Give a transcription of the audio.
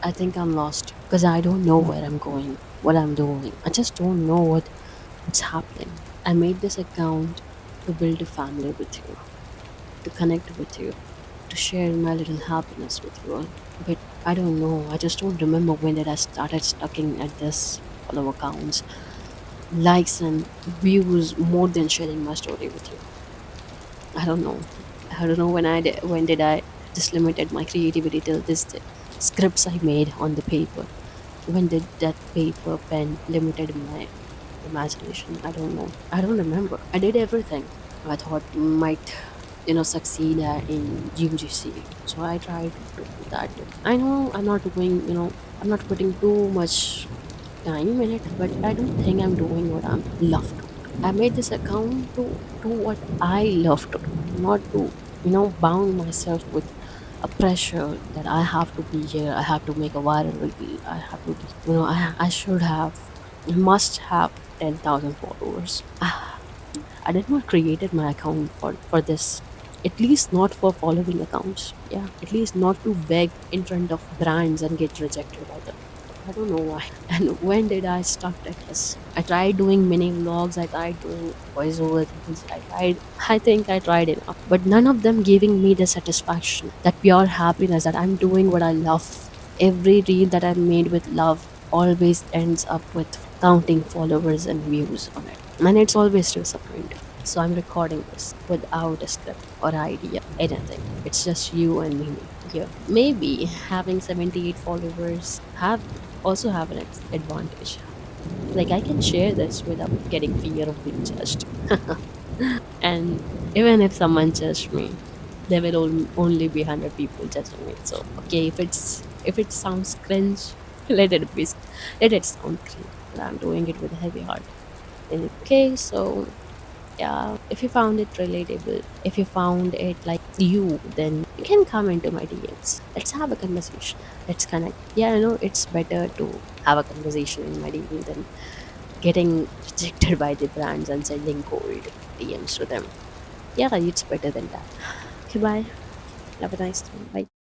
I think I'm lost because I don't know where I'm going, what I'm doing. I just don't know what's happening. I made this account to build a family with you, to connect with you, to share my little happiness with you all. But I don't know. I just don't remember when did I started stucking at this follow accounts, likes and views more than sharing my story with you. I don't know. I don't know when did I just limited my creativity till this scripts I made on the paper. When did that paper pen limited my imagination? I don't know. I don't remember. I did everything I thought might succeed in UGC. So I tried to do that. I know I'm not doing I'm not putting too much time in it, but I don't think I'm doing what I'm love to. I made this account to do what I love to do, not to bound myself with a pressure that I have to be here, I have to make a viral reel, I have to be, I should have, I must have 10,000 followers. I did not created my account for this. At least not for following accounts. Yeah, at least not to beg in front of brands and get rejected by them. I don't know why. And when did I start at this? I tried doing mini vlogs. I tried doing voiceover reels. I think I tried enough, but none of them giving me the satisfaction, that pure happiness that I'm doing what I love. Every reel that I made with love always ends up with counting followers and views on it, and it's always disappointing. So I'm recording this without a script or idea, anything. It's just you and me here. Maybe having 78 followers have an advantage. Like I can share this without getting fear of being judged. And even if someone judged me, there will only be 100 people judging me. So okay, if it sounds cringe, let it be. Let it sound cringe. I'm doing it with a heavy heart. Okay, so yeah, if you found it relatable, if you found it like you, then you can come into my DMs. Let's have a conversation. Let's connect. Yeah, I know it's better to have a conversation in my DM than getting rejected by the brands and sending cold DMs to them. Yeah, it's better than that. Okay, bye. Have a nice time. Bye.